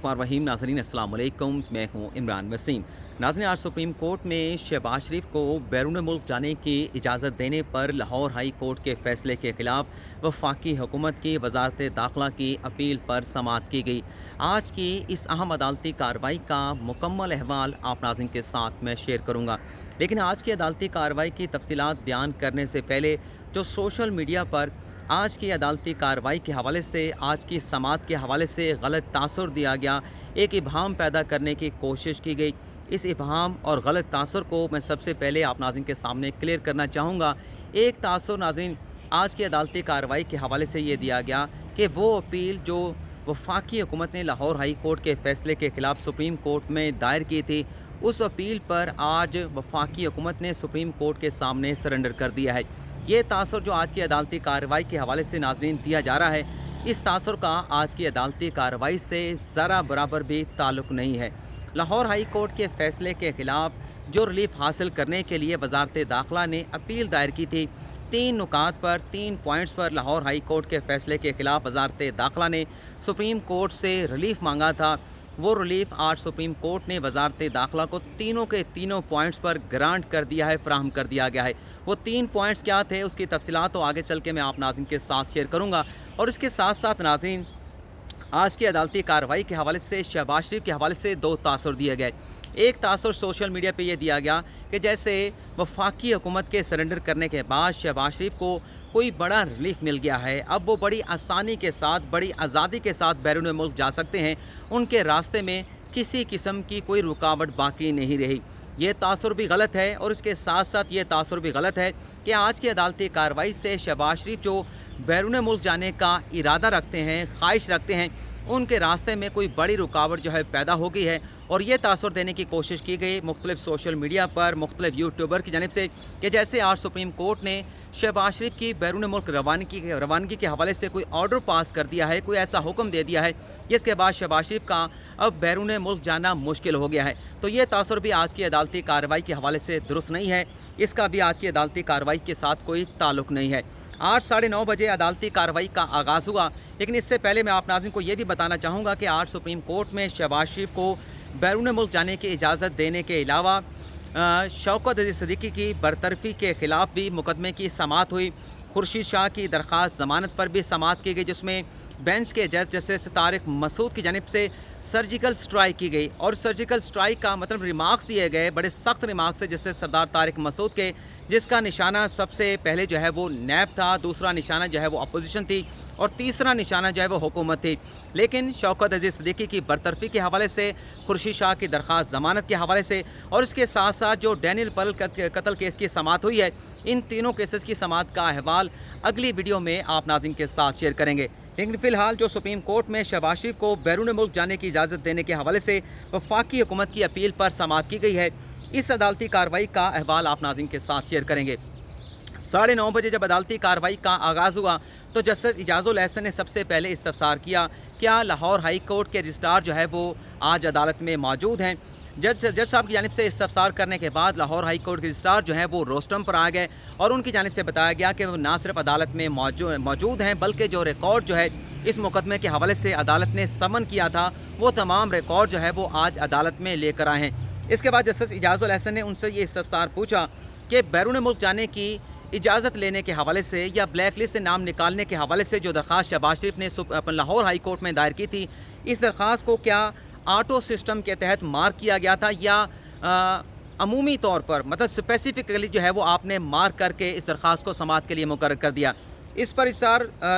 रहीम नाज़रीन अस्सलाम वालेकुम, मैं हूं इमरान वसीम। नाज़रीन, आज सुप्रीम कोर्ट में शहबाज शरीफ को बैरून मुल्क जाने की इजाज़त देने पर लाहौर हाई कोर्ट के फैसले के ख़िलाफ़ वफाकी हुकूमत की वजारत दाखिला की अपील पर समाअत की गई। आज की इस अहम अदालती कार्रवाई का मुकम्मल अहवाल आप नाज़रीन के साथ मैं शेयर करूँगा, लेकिन आज की अदालती कार्रवाई की तफसीलात बयान करने से पहले जो सोशल मीडिया पर आज की अदालती कार्रवाई के हवाले से, आज की समाअत के हवाले से गलत तासुर दिया गया, एक इबहम पैदा करने की कोशिश की गई। इस इबहम और गलत तासुर को मैं सबसे पहले आप नाज़रीन के सामने क्लियर करना चाहूँगा। एक तासुर नाज़रीन आज की अदालती कार्रवाई के हवाले से ये दिया गया कि वो अपील जो वफाकी हुकूमत ने लाहौर हाई कोर्ट के फ़ैसले के ख़िलाफ़ सुप्रीम कोर्ट में दायर की थी, उस अपील पर आज वफाकी हुकूमत ने सुप्रीम कोर्ट के सामने सरेंडर कर दिया है। ये तासुर जो आज की अदालती कार्रवाई के हवाले से नाज़रीन दिया जा रहा है, इस तासुर का आज की अदालती कार्रवाई से ज़रा बराबर भी ताल्लुक़ नहीं है। लाहौर हाई कोर्ट के फ़ैसले के ख़िलाफ़ जो रिलीफ हासिल करने के लिए वजारत दाखिला ने अपील दायर की थी, 3 नुकात पर 3 पॉइंट्स पर लाहौर हाई कोर्ट के फ़ैसले के ख़िलाफ़ वजारत दाखिला ने सुप्रीम कोर्ट से रिलीफ मांगा था। वो रिलीफ आज सुप्रीम कोर्ट ने वजारत दाखिला को तीनों के तीनों पॉइंट्स पर ग्रांट कर दिया है, फ़राहम कर दिया गया है। वो 3 पॉइंट्स क्या थे, उसकी तफसीलात तो आगे चल के मैं आप नाज़रीन के साथ शेयर करूँगा। और इसके साथ साथ नाज़रीन, आज की अदालती कार्रवाई के हवाले से शहबाज शरीफ के हवाले से 2 तासुर दिए गए। एक तासुर सोशल मीडिया पे ये दिया गया कि जैसे वफाकी हुकूमत के सरेंडर करने के बाद शहबाज शरीफ को कोई बड़ा रिलीफ मिल गया है, अब वो बड़ी आसानी के साथ, बड़ी आज़ादी के साथ बैरून मुल्क जा सकते हैं, उनके रास्ते में किसी किस्म की कोई रुकावट बाकी नहीं रही। ये तासुर भी गलत है। और इसके साथ साथ ये तासुर भी गलत है कि आज की अदालती कार्रवाई से शहबाज शरीफ जो बैरून मुल्क जाने का इरादा रखते हैं, ख्वाहिश रखते हैं, उनके रास्ते में कोई बड़ी रुकावट जो है पैदा हो गई है। और ये तासुर देने की कोशिश की गई मुख्तलिफ सोशल मीडिया पर, मुख्तलिफ यूट्यूबर की जानिब से कि जैसे आज सुप्रीम कोर्ट ने शहबाज शरीफ की बैरून मुल्क रवानगी के हवाले से कोई ऑर्डर पास कर दिया है, कोई ऐसा हुक्म दे दिया है जिसके बाद शहबाज शरीफ का अब बैरून मुल्क जाना मुश्किल हो गया है। तो ये तासुर भी आज की अदालती कार्रवाई के हवाले से दुरुस्त नहीं है, इसका भी आज की अदालती कार्रवाई के साथ कोई ताल्लुक़ नहीं है। 8 साढ़े 9 बजे अदालती कार्रवाई का आगाज़ हुआ, लेकिन इससे पहले मैं आप नाज़रीन को ये भी बताना चाहूँगा कि आज सुप्रीम कोर्ट में शहबाज शरीफ को बैरून मुल्क जाने की इजाज़त देने के अलावा शौकत अज़ीज़ सिद्दीकी की बरतरफ़ी के ख़िलाफ़ भी मुकदमे की समाअत हुई। खुर्शीद शाह की दरख्वास्त ज़मानत पर भी समाअत की गई, जिसमें बेंच के जज जस्टिस तारिक मसूद की जानिब से सर्जिकल स्ट्राइक की गई। और सर्जिकल स्ट्राइक का मतलब रिमार्क्स दिए गए, बड़े सख्त रिमार्क्स थे जस्टिस सरदार तारिक मसूद के, जिसका निशाना सबसे पहले जो है वो नैब था, दूसरा निशाना जो है वो अपोजिशन थी, और तीसरा निशाना जो है वो हुकूमत थी। लेकिन शौकत अज़ीज़ सिद्दीकी की बरतरफ़ी के हवाले से, खुर्शीद शाह की दरख्वास्त ज़मानत के हवाले से, और इसके साथ साथ जो डैनियल पर्ल कत्ल केस की समाअत हुई है, इन तीनों केसेस की समाअत का अहवाल अगली वीडियो में आप नाज़रीन के साथ शेयर करेंगे। लेकिन फ़िलहाल जो सुप्रीम कोर्ट में शहबाज शरीफ को बैरून मुल्क जाने की इजाज़त देने के हवाले से वफाकी हुकूमत की अपील पर समाअत की गई है, इस अदालती कार्रवाई का अहवाल आप नाज़रीन के साथ शेयर करेंगे। 9:30 बजे जब अदालती कार्रवाई का आगाज़ हुआ तो जस्टिस इजाज़ुल एहसन ने सबसे पहले इस्तफ़सार किया, क्या लाहौर हाई कोर्ट के रजिस्ट्रार जो है वो आज अदालत में मौजूद हैं। जज साहब की जानिब से इस्तफ़सार करने के बाद लाहौर हाई कोर्ट के रजिस्ट्रार जो हैं वो रोस्टम पर आ गए, और उनकी जानिब से बताया गया कि वो ना सिर्फ अदालत में मौजूद हैं, बल्कि जो रिकॉर्ड जो है इस मुकदमे के हवाले से अदालत ने समन किया था, वो तमाम रिकॉर्ड जो है वो आज अदालत में लेकर आए हैं। इसके बाद जस्टिस इजाज़ुल एहसन ने उनसे ये इस्तफ़सार पूछा कि बैरून मुल्क जाने की इजाज़त लेने के हवाले से या ब्लैक लिस्ट से नाम निकालने के हवाले से जो दरख्वास्त शहबाज शरीफ ने अपन लाहौर हाई कोर्ट में दायर की थी, इस दरख्वास्त को क्या ऑटो सिस्टम के तहत मार्क किया गया था या अमूमी तौर पर, मतलब स्पेसिफिकली जो है वो आपने मार्क करके इस दरख्वास्त को समाअत के लिए मुकर्रर कर दिया। इस पर इस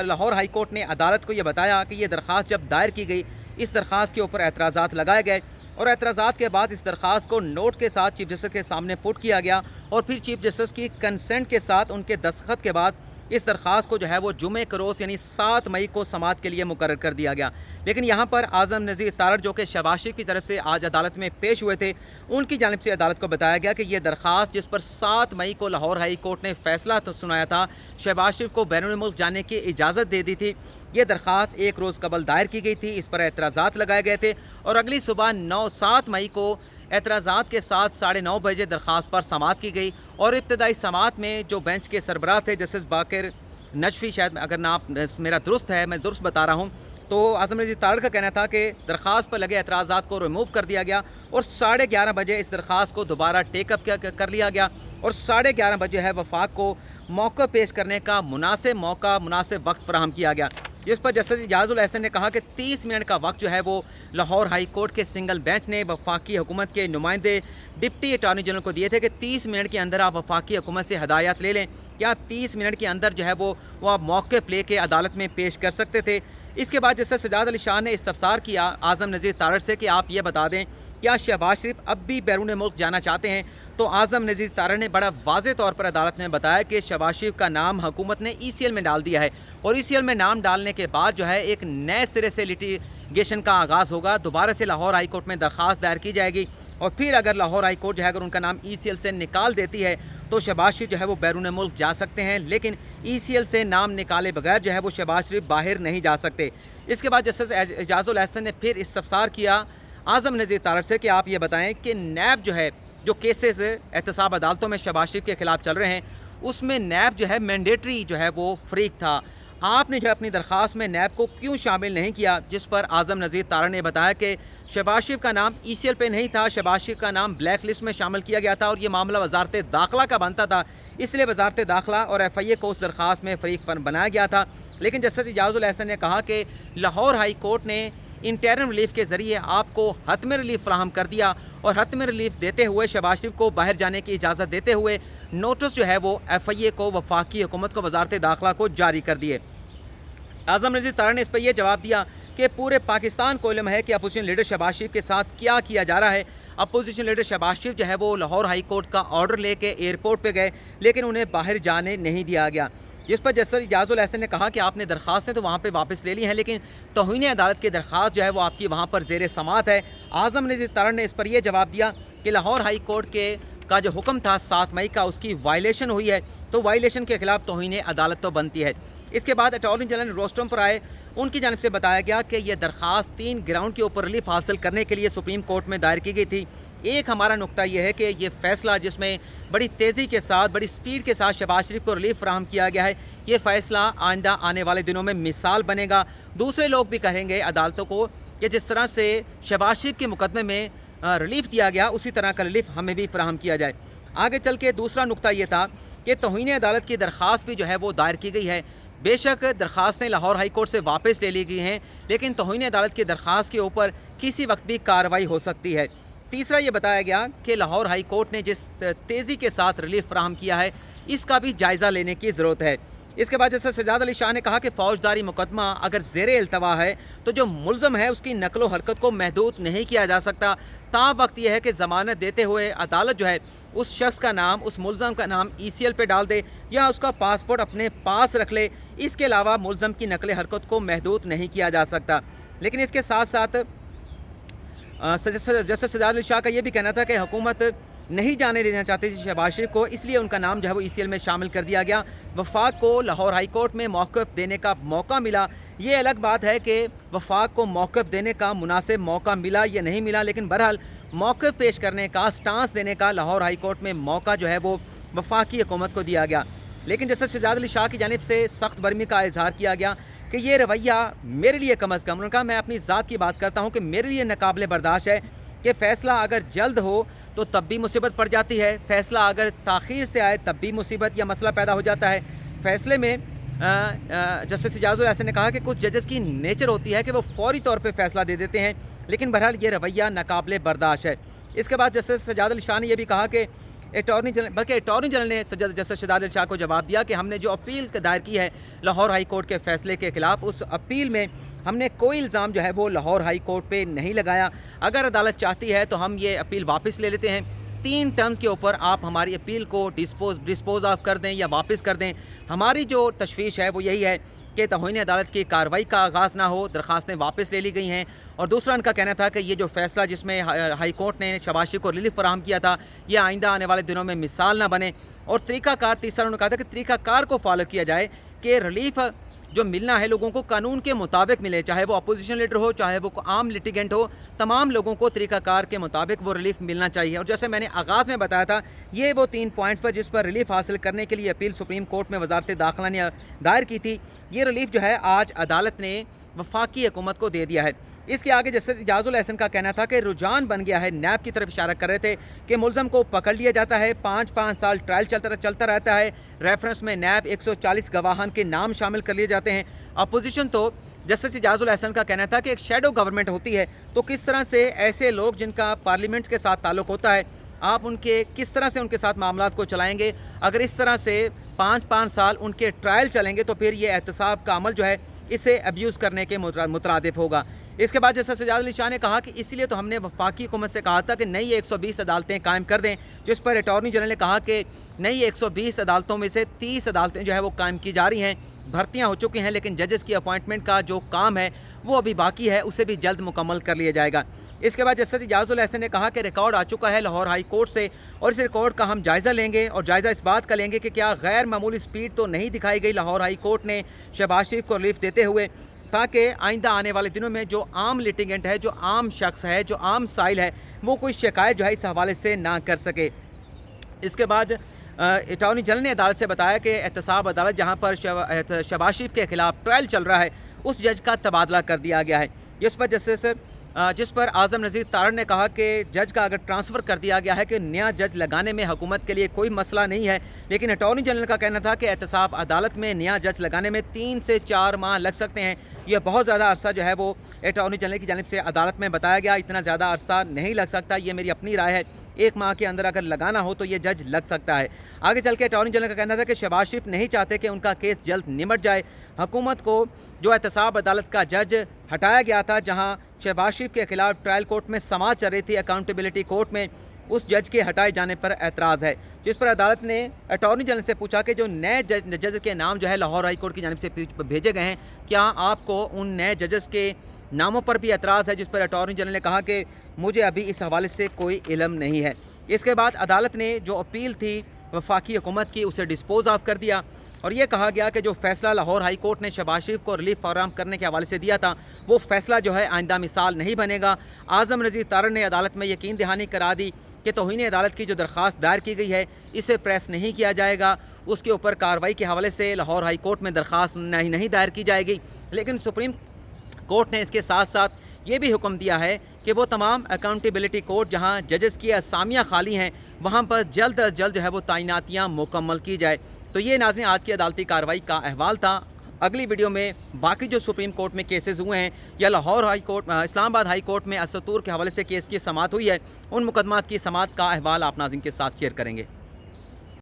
लाहौर हाई कोर्ट ने अदालत को ये बताया कि ये दरख्वास्त जब दायर की गई, इस दरख्वास्त के ऊपर एतराज़ात लगाए गए, और एतराज़ात के बाद इस दरख्वास्त को नोट के साथ चीफ जस्टिस के सामने पुट किया गया, और फिर चीफ जस्टिस की कंसेंट के साथ, उनके दस्तखत के बाद इस दरख्वास्त को जो है वो जुमे के रोज़ यानी 7 मई को समाअत के लिए मुकर्रर कर दिया गया। लेकिन यहाँ पर आज़म नज़ीर तारड़ जो कि शहबाज शरीफ की तरफ से आज अदालत में पेश हुए थे, उनकी जानिब से अदालत को बताया गया कि ये दरख्वास्त जिस पर 7 मई को लाहौर हाई कोर्ट ने फैसला तो सुनाया था, शहबाज शरीफ को बैरून मुल्क जाने की इजाज़त दे दी थी, ये दरख्वास्त 1 रोज़ कबल दायर की गई थी, इस पर एतराज़ात लगाए गए थे, और अगली सुबह 7 मई को एतराज़ात के साथ 9:30 बजे दरख्वास्त पर समाअत की गई। और इब्तदाई समाअत में जो बेंच के सरबराह थे जस्टिस बाकर नजफ़ी, शायद अगर नाम मेरा दुरुस्त है, मैं दुरुस्त बता रहा हूँ, तो आज़म नज़ीर तारड़ का कहना था कि दरख्वास्त पर लगे एतराज़ात को रिमूव कर दिया गया और 11:30 बजे इस दरख्वास्त को दोबारा टेकअप कर लिया गया और 11:30 बजे है वफाक को मौक़ा पेश करने का मुनासिब वक्त फराहम किया गया, जिस पर जस्टिस इजाज़ुल एहसन ने कहा कि 30 मिनट का वक्त जो है वो लाहौर हाई कोर्ट के सिंगल बेंच ने वफाकी हुकूमत के नुमाइंदे डिप्टी अटॉर्नी जनरल को दिए थे कि 30 मिनट के अंदर आप वफाकी हुकूमत से हदायत ले लें। क्या 30 मिनट के अंदर जो है वो आप मौक़िफ़ ले के अदालत में पेश कर सकते थे। इसके बाद जस्टिस सजाद अली शाह ने इस्तफसार किया आज़म नज़ीर तारड़ से कि आप ये बता दें क्या शहबाज शरीफ अब भी बैरून मुल्क जाना चाहते हैं। तो आज़म नज़ीर तारड़ ने बड़ा वाज़े तौर पर अदालत में बताया कि शहबाज शरीफ का नाम हुकूमत ने ECL में डाल दिया है और ECL में नाम डालने के बाद जो है एक नए सिरे से लिटिगेशन का आगाज़ होगा। दोबारा से लाहौर हाई कोर्ट में दरख्वास्त दायर की जाएगी और फिर अगर लाहौर हाई कोर्ट जो है अगर उनका नाम ECL से निकाल देती है तो शहबाज शरीफ जो है वो बैरून मुल्क जा सकते हैं, लेकिन ECL से नाम निकाले बगैर जो है वो शहबाज शरीफ बाहर नहीं जा सकते। इसके बाद जस्टिस इजाज़ुल एहसन ने फिर इस्तफसार किया आज़म नज़ीर तारड़ से कि आप ये बताएं कि नैब जो है जो केसेस एहतसाब अदालतों में शहबाज शरीफ के ख़िलाफ़ चल रहे हैं उसमें नैब जो है मैंडेटरी जो है वो फ़रीक था, आपने जो है अपनी दरख्वास्त में नैब को क्यों शामिल नहीं किया। जिस पर आज़म नज़ीर तारड़ ने बताया कि शहबाज शरीफ का नाम ECL पे नहीं था, शहबाज शरीफ का नाम ब्लैक लिस्ट में शामिल किया गया था और ये मामला वजारत दाखिला का बनता था, इसलिए वजारत दाखिला और FIA को उस दरख्वास्त में फ़रीक बनाया गया था। लेकिन जस्टिस इजाज़ुल एहसन ने कहा कि लाहौर हाई कोर्ट ने इंटरम रिलीफ के ज़रिए आपको हतमी रिलीफ फराहम कर दिया और हतमी रिलीफ देते हुए शहबाज शरीफ को बाहर जाने की इजाज़त देते हुए नोटिस जो है वो FIA को वफाकी हुकूमत को वजारत दाखिला को जारी कर दिए। आज़म नज़ीर तारड़ ने इस पर यह जवाब दिया कि पूरे पाकिस्तान को इल्म है कि अपोजिशन लीडर शहबाज शरीफ के साथ क्या किया जा रहा है। अपोजिशन लीडर शहबाज शरीफ जो है वो लाहौर हाई कोर्ट का ऑर्डर लेके एयरपोर्ट पे गए लेकिन उन्हें बाहर जाने नहीं दिया गया, जिस पर जस्टिस इजाज़ुल एहसन ने कहा कि आपने दरख्वास्तें तो वहाँ पे वापस ले ली हैं लेकिन तौहीन अदालत की दरख्वास्त जो है वो आपकी वहाँ पर ज़ेर समात है। आज़म नज़ीर तारड़ ने इस पर यह जवाब दिया कि लाहौर हाई कोर्ट का जो हुक्म था 7 मई का उसकी वायलेशन हुई है, तो वायलेशन के ख़िलाफ़ तौहीन अदालत तो बनती है। इसके बाद अटॉर्नी जनरल रोस्टम पर आए, उनकी जानिब से बताया गया कि यह दरख्वास्त 3 ग्राउंड के ऊपर रिलीफ हासिल करने के लिए सुप्रीम कोर्ट में दायर की गई थी। एक हमारा नुक्ता यह है कि ये फ़ैसला जिसमें बड़ी तेज़ी के साथ बड़ी स्पीड के साथ शहबाज शरीफ को रिलीफ फराहम किया गया है, ये फ़ैसला आइंदा आने वाले दिनों में मिसाल बनेगा। दूसरे लोग भी कहेंगे अदालतों को कि जिस तरह से शहबाज शरीफ के मुकदमे में रिलीफ दिया गया उसी तरह का रिलीफ हमें भी फराहम किया जाए। आगे चल के दूसरा नुक्ता ये था कि तौहीन अदालत की दरख्वास्त भी जो है वो दायर की गई है। बेशक दरख्वास्तें लाहौर हाई कोर्ट से वापस ले ली गई हैं लेकिन तौहीन अदालत की दरख्वास्त के ऊपर किसी वक्त भी कार्रवाई हो सकती है। तीसरा ये बताया गया कि लाहौर हाई कोर्ट ने जिस तेज़ी के साथ रिलीफ फराहम किया है इसका भी जायज़ा लेने की ज़रूरत है। इसके बाद जैसे सजाद अली शाह ने कहा कि फ़ौजदारी मुकदमा अगर ज़ेरे इल्तवा है तो जो मुल्ज़म है उसकी नकलो हरकत को महदूद नहीं किया जा सकता। ता वक्त यह है कि ज़मानत देते हुए अदालत जो है उस शख्स का नाम उस मुल्ज़म का नाम ECL पे डाल दे या उसका पासपोर्ट अपने पास रख ले, इसके अलावा मुल्ज़म की नकल हरकत को महदूद नहीं किया जा सकता। लेकिन इसके साथ साथ जस्टिस सजाद अली शाह का ये भी कहना था कि हुकूमत नहीं जाने देना चाहती थी शहबाज शरीफ को, इसलिए उनका नाम जो है वो ECL में शामिल कर दिया गया। वफाक को लाहौर हाई कोर्ट में मौक़िफ़ देने का मौका मिला, ये अलग बात है कि वफाक को मौक़िफ़ देने का मुनासिब मौका मिला या नहीं मिला, लेकिन बहरहाल मौक़िफ़ पेश करने का स्टांस देने का लाहौर हाई कोर्ट में मौका जो है वो वफाकी हुकूमत को दिया गया। लेकिन जस्टिस सजाद अली शाह की जानिब से सख्त बरमी का इजहार किया गया कि ये रवैया मेरे लिए कम अज़ कम, उन्होंने कहा मैं अपनी ज़ात की बात करता हूँ कि मेरे लिए नाकाबिले बर्दाश्त है कि फ़ैसला अगर जल्द हो तो तब भी मुसीबत पड़ जाती है, फ़ैसला अगर ताख़ीर से आए तब भी मुसीबत या मसला पैदा हो जाता है। फ़ैसले में जस्टिस इजाज़ुल एहसन ने कहा कि कुछ जजेस की नेचर होती है कि वो फौरी तौर पे फ़ैसला दे देते हैं, लेकिन बहरहाल ये रवैया नाकाबिले बर्दाश्त है। इसके बाद जस्टिस सजाद अली शाह ने यह भी कहा कि अटॉर्नी जनरल ने जस्टिस सजाद अली शाह को जवाब दिया कि हमने जो अपील दायर की है लाहौर हाई कोर्ट के फ़ैसले के ख़िलाफ़, उस अपील में हमने कोई इल्ज़ाम जो है वो लाहौर हाई कोर्ट पे नहीं लगाया। अगर अदालत चाहती है तो हम ये अपील वापस ले लेते हैं, 3 टर्म्स के ऊपर आप हमारी अपील को डिस्पोज ऑफ कर दें या वापस कर दें। हमारी जो तशवीश है वो यही है कि तौहीन अदालत की कार्रवाई का आगाज़ ना हो, दरख्वास्तें वापस ले ली गई हैं। और दूसरा उनका कहना था कि ये जो फ़ैसला जिसमें हाई कोर्ट ने शहबाज शरीफ को रिलीफ फराहम किया था ये आइंदा आने वाले दिनों में मिसाल ना बने। और तरीक़ाकार, तीसरा उन्होंने कहा था कि तरीक़ाकार को फॉलो किया जाए कि रिलीफ جو ملنا ہے لوگوں کو قانون کے مطابق ملے، چاہے وہ اپوزیشن لیڈر ہو، چاہے وہ عام لٹیگنٹ ہو، تمام لوگوں کو طریقہ کار کے مطابق وہ ریلیف ملنا چاہیے۔ اور جیسے میں نے آغاز میں بتایا تھا، یہ وہ 3 پوائنٹس پر جس پر ریلیف حاصل کرنے کے لیے اپیل سپریم کورٹ میں وزارت داخلہ نے دائر کی تھی، یہ ریلیف جو ہے آج عدالت نے وفاقی حکومت کو دے دیا ہے۔ اس کے آگے جسٹس اعجاز الاحسن کا کہنا تھا کہ رجحان بن گیا ہے، نیب کی طرف اشارہ کر رہے تھے کہ ملزم کو پکڑ لیا جاتا ہے، 5 سال ٹرائل چلتا رہتا ہے، ریفرنس میں نیب 140 گواہان کے نام شامل کر لیے جاتے ہیں۔ اپوزیشن تو جسٹس اعجاز الاحسن کا کہنا تھا کہ ایک شیڈو گورنمنٹ ہوتی ہے، تو کس طرح سے ایسے لوگ جن کا پارلیمنٹ کے ساتھ تعلق ہوتا ہے، آپ کس طرح سے ان کے ساتھ معاملات کو چلائیں گے؟ اگر اس طرح سے 5 سال ان کے ٹرائل چلیں گے تو پھر یہ احتساب کا عمل جو ہے اسے ابیوز کرنے کے مترادف ہوگا۔ اس کے بعد جسٹس اعجاز علی شاہ نے کہا کہ اسی لیے تو ہم نے وفاقی حکومت سے کہا تھا کہ نئی 120 عدالتیں قائم کر دیں، جس پر اٹارنی جنرل نے کہا کہ نئی 120 عدالتوں میں سے 30 عدالتیں جو ہے وہ قائم کی جا رہی ہیں، بھرتیاں ہو چکی ہیں، لیکن ججز کی اپوائنٹمنٹ کا جو کام ہے وہ ابھی باقی ہے، اسے بھی جلد مکمل کر لیا جائے گا۔ اس کے بعد جسٹس اعجاز الاحسن نے کہا کہ ریکارڈ آ چکا ہے لاہور ہائی کورٹ سے، اور اس ریکارڈ کا ہم جائزہ لیں گے، اور جائزہ اس بات کا لیں گے کہ کیا غیر معمولی سپیڈ تو نہیں دکھائی گئی لاہور ہائی کورٹ نے شہباز شریف کو ریلیف دیتے ہوئے، تاکہ آئندہ آنے والے دنوں میں جو عام لٹیگنٹ ہے، جو عام شخص ہے، جو عام سائل ہے، وہ کوئی شکایت جو ہے اس حوالے سے نہ کر سکے۔ اس کے بعد اٹارنی جنرل نے عدالت سے بتایا کہ احتساب عدالت جہاں پر شہباز شریف کے خلاف ٹرائل چل رہا ہے، اس جج کا تبادلہ کر دیا گیا ہے، جس پر اعظم نذیر تارڑ نے کہا کہ جج کا اگر ٹرانسفر کر دیا گیا ہے کہ نیا جج لگانے میں حکومت کے لیے کوئی مسئلہ نہیں ہے، لیکن اٹارنی جنرل کا کہنا تھا کہ احتساب عدالت میں نیا جج لگانے میں 3 سے 4 ماہ لگ سکتے ہیں۔ یہ بہت زیادہ عرصہ جو ہے وہ اٹارنی جنرل کی جانب سے عدالت میں بتایا گیا، اتنا زیادہ عرصہ نہیں لگ سکتا، یہ میری اپنی رائے ہے، 1 ماہ کے اندر اگر لگانا ہو تو یہ جج لگ سکتا ہے۔ آگے چل کے اٹارنی جنرل کا کہنا تھا کہ شہباز شریف نہیں چاہتے کہ ان کا کیس جلد نمٹ جائے، حکومت کو جو احتساب عدالت کا جج ہٹایا گیا تھا، جہاں شہباز شریف کے خلاف ٹرائل کورٹ میں سماعت چل رہی تھی، اکاؤنٹیبلٹی کورٹ میں، اس جج کے ہٹائے جانے پر اعتراض ہے، جس پر عدالت نے اٹارنی جنرل سے پوچھا کہ جو نئے جج کے نام جو ہے لاہور ہائی کورٹ کی جانب سے بھیجے گئے ہیں، کیا آپ کو ان نئے ججز کے ناموں پر بھی اعتراض ہے؟ جس پر اٹارنی جنرل نے کہا کہ مجھے ابھی اس حوالے سے کوئی علم نہیں ہے۔ اس کے بعد عدالت نے جو اپیل تھی وفاقی حکومت کی، اسے ڈسپوز آف کر دیا، اور یہ کہا گیا کہ جو فیصلہ لاہور ہائی کورٹ نے شہباز شریف کو ریلیف فراہم کرنے کے حوالے سے دیا تھا، وہ فیصلہ جو ہے آئندہ مثال نہیں بنے گا۔ اعظم نذیر تارڑ نے عدالت میں یقین دہانی کرا دی کہ توہین عدالت کی جو درخواست دائر کی گئی ہے، اسے پریس نہیں کیا جائے گا، اس کے اوپر کارروائی کے حوالے سے لاہور ہائی کورٹ میں درخواست نہیں دائر کی جائے گی۔ لیکن سپریم کورٹ نے اس کے ساتھ ساتھ یہ بھی حکم دیا ہے کہ وہ تمام اکاؤنٹیبلٹی کورٹ جہاں ججز کی اسامیاں خالی ہیں، وہاں پر جلد از جلد جو ہے وہ تعیناتیاں مکمل کی جائے۔ تو یہ ناظرین آج کی عدالتی کارروائی کا احوال تھا۔ اگلی ویڈیو میں باقی جو سپریم کورٹ میں کیسز ہوئے ہیں، یا لاہور ہائی کورٹ، اسلام آباد ہائی کورٹ میں السطور کے حوالے سے کیس کی سماعت ہوئی ہے، ان مقدمات کی سماعت کا احوال آپ ناظرین کے ساتھ شیئر کریں گے۔